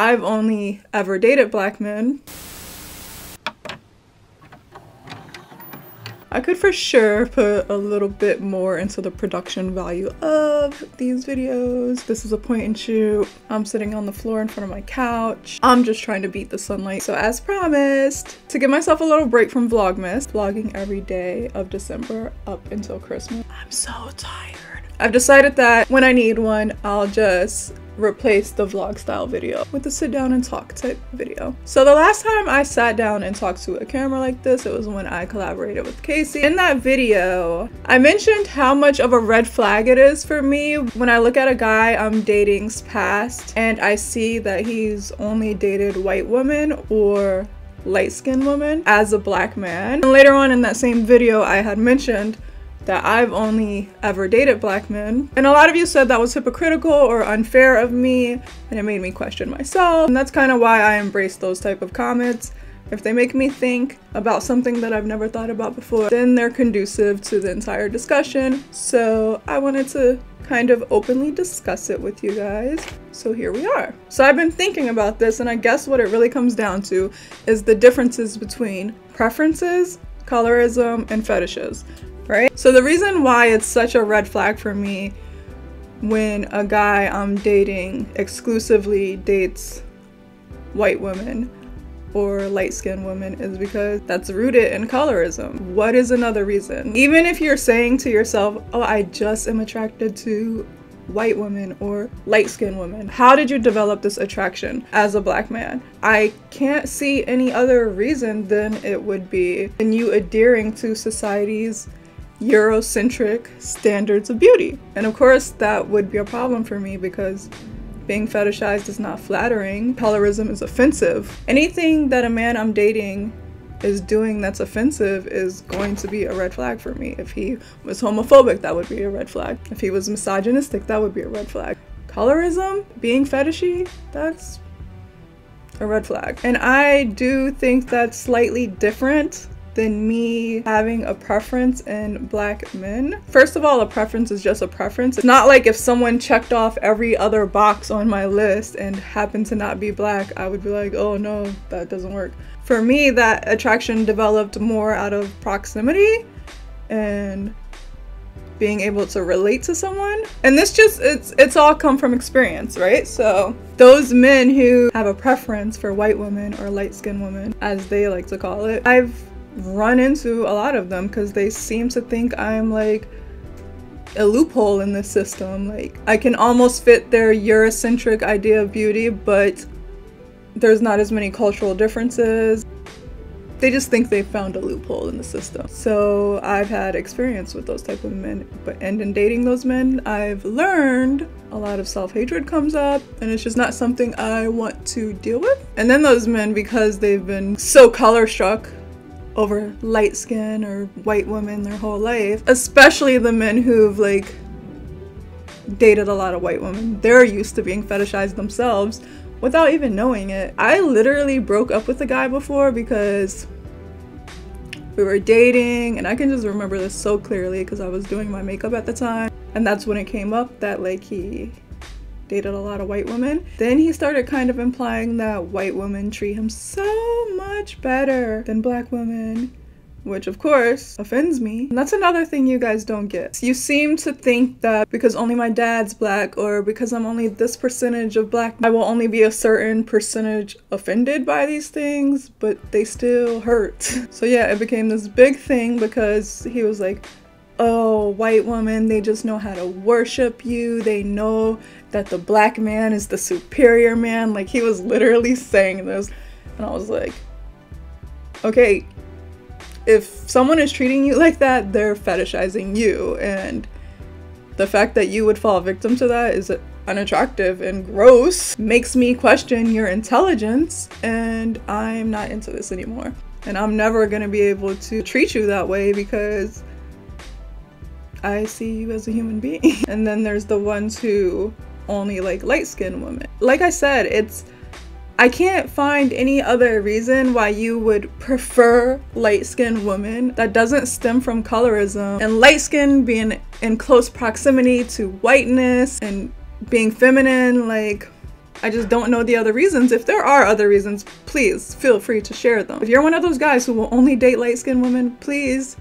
I've only ever dated black men. I could for sure put a little bit more into the production value of these videos. This is a point and shoot. I'm sitting on the floor in front of my couch. I'm just trying to beat the sunlight. So as promised, to give myself a little break from Vlogmas, vlogging every day of December up until Christmas. I'm so tired. I've decided that when I need one, I'll just replace the vlog style video with a sit down and talk type video. So the last time I sat down and talked to a camera like this, it was when I collaborated with Casey. In that video, I mentioned how much of a red flag it is for me when I look at a guy I'm dating's past and I see that he's only dated white women or light-skinned women as a black man. And later on in that same video, I had mentioned that I've only ever dated black men. And a lot of you said that was hypocritical or unfair of me, and it made me question myself. And that's kind of why I embrace those type of comments. If they make me think about something that I've never thought about before, then they're conducive to the entire discussion. So I wanted to kind of openly discuss it with you guys. So here we are. So I've been thinking about this, and I guess what it really comes down to is the differences between preferences, colorism, and fetishes. Right? So the reason why it's such a red flag for me when a guy I'm dating exclusively dates white women or light-skinned women is because that's rooted in colorism. What is another reason? Even if you're saying to yourself, oh, I just am attracted to white women or light-skinned women, how did you develop this attraction as a black man? I can't see any other reason than it would be in you adhering to society's Eurocentric standards of beauty. And of course that would be a problem for me because being fetishized is not flattering. Colorism is offensive. Anything that a man I'm dating is doing that's offensive is going to be a red flag for me. If he was homophobic, that would be a red flag. If he was misogynistic, that would be a red flag. Colorism, being fetishy, that's a red flag. And I do think that's slightly different than me having a preference in black men. First of all, a preference is just a preference. It's not like if someone checked off every other box on my list and happened to not be black, I would be like, oh no, that doesn't work. For me, that attraction developed more out of proximity and being able to relate to someone. And this just, it's all come from experience, right? So those men who have a preference for white women or light-skinned women, as they like to call it, I've run into a lot of them because they seem to think I'm like a loophole in this system. Like I can almost fit their Eurocentric idea of beauty, but there's not as many cultural differences. They just think they found a loophole in the system. So I've had experience with those type of men, and in dating those men, I've learned a lot of self-hatred comes up, and it's just not something I want to deal with. And then those men, because they've been so color struck over light skin or white women their whole life, especially the men who've like dated a lot of white women, they're used to being fetishized themselves without even knowing it. I literally broke up with a guy before because we were dating, and I can just remember this so clearly because I was doing my makeup at the time, and that's when it came up that like he dated a lot of white women. Then he started kind of implying that white women treat him so much better than black women, which of course offends me. And that's another thing you guys don't get. You seem to think that because only my dad's black or because I'm only this percentage of black, I will only be a certain percentage offended by these things, but they still hurt. So yeah, it became this big thing because he was like, oh, white women, they just know how to worship you. They know that the black man is the superior man. Like he was literally saying this. And I was like, okay, if someone is treating you like that, they're fetishizing you. And the fact that you would fall victim to that is unattractive and gross. Makes me question your intelligence, and I'm not into this anymore. And I'm never gonna be able to treat you that way because I see you as a human being. And then there's the ones who only like light-skinned women. Like I said, I can't find any other reason why you would prefer light-skinned women that doesn't stem from colorism. And light skin being in close proximity to whiteness and being feminine, like I just don't know the other reasons. If there are other reasons, please feel free to share them. If you're one of those guys who will only date light-skinned women, please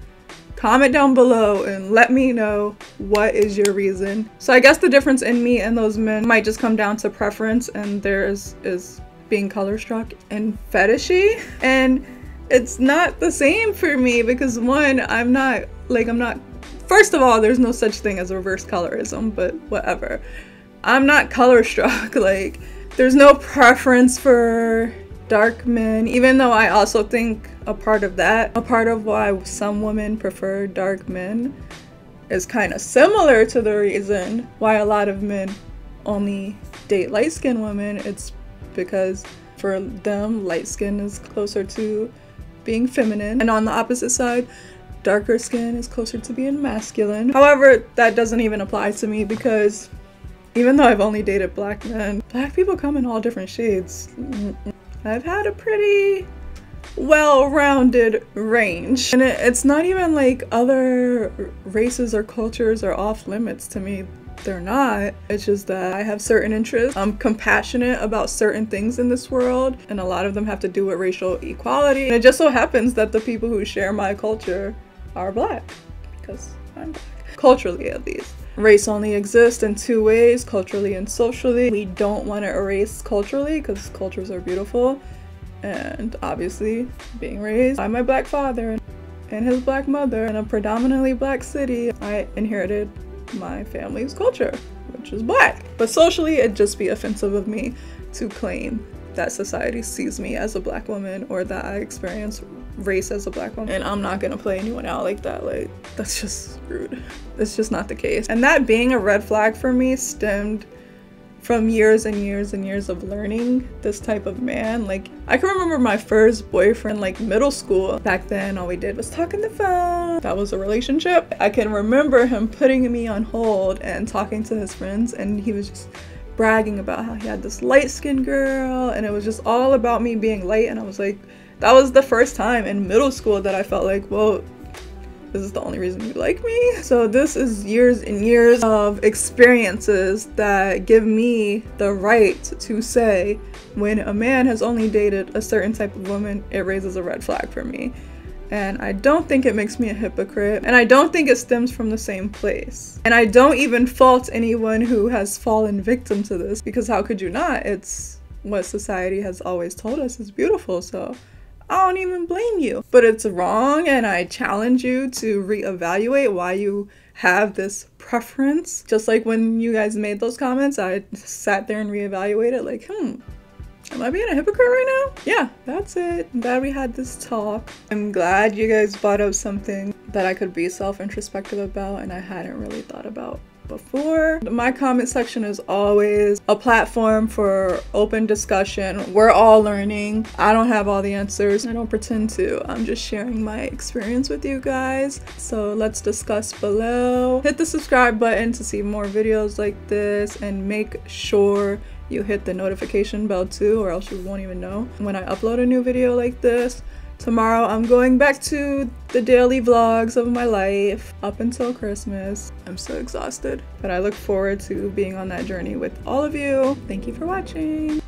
comment down below and let me know what is your reason. So I guess the difference in me and those men might just come down to preference, and theirs is being color struck and fetishy. And it's not the same for me because one, I'm not, first of all, there's no such thing as reverse colorism, but whatever. I'm not color struck. Like, there's no preference for dark men, even though I also think a part of why some women prefer dark men is kind of similar to the reason why a lot of men only date light-skinned women. It's because for them, light skin is closer to being feminine, and on the opposite side, darker skin is closer to being masculine. However, that doesn't even apply to me because even though I've only dated black men, black people come in all different shades. I've had a pretty well-rounded range, and it's not even like other races or cultures are off limits to me. They're not. It's just that I have certain interests. I'm compassionate about certain things in this world, and a lot of them have to do with racial equality. And it just so happens that the people who share my culture are black, because I'm black. Culturally, at least. Race only exists in two ways, culturally and socially. We don't want to erase culturally because cultures are beautiful. And obviously, being raised by my black father and his black mother in a predominantly black city, I inherited my family's culture, which is black. But socially, it'd just be offensive of me to claim that society sees me as a black woman or that I experience race as a black woman. And I'm not gonna play anyone out like that. Like, that's just rude. It's just not the case. And that being a red flag for me stemmed from years and years and years of learning this type of man. Like, I can remember my first boyfriend, like middle school. Back then, all we did was talk on the phone. That was a relationship. I can remember him putting me on hold and talking to his friends, and he was just bragging about how he had this light-skinned girl, and it was just all about me being light. And I was like, that was the first time in middle school that I felt like, whoa, this is the only reason you like me? So this is years and years of experiences that give me the right to say when a man has only dated a certain type of woman, it raises a red flag for me. And I don't think it makes me a hypocrite, and I don't think it stems from the same place. And I don't even fault anyone who has fallen victim to this, because how could you not? It's what society has always told us is beautiful, so I don't even blame you. But it's wrong, and I challenge you to reevaluate why you have this preference. Just like when you guys made those comments, I sat there and reevaluated, like, am I being a hypocrite right now? Yeah, that's it. I'm glad we had this talk. I'm glad you guys brought up something that I could be self-introspective about and I hadn't really thought about before. My comment section is always a platform for open discussion. We're all learning. I don't have all the answers. I don't pretend to. I'm just sharing my experience with you guys. So let's discuss below. Hit the subscribe button to see more videos like this, and make sure you hit the notification bell too, or else you won't even know when I upload a new video like this. Tomorrow I'm going back to the daily vlogs of my life up until Christmas. I'm so exhausted, but I look forward to being on that journey with all of you. Thank you for watching.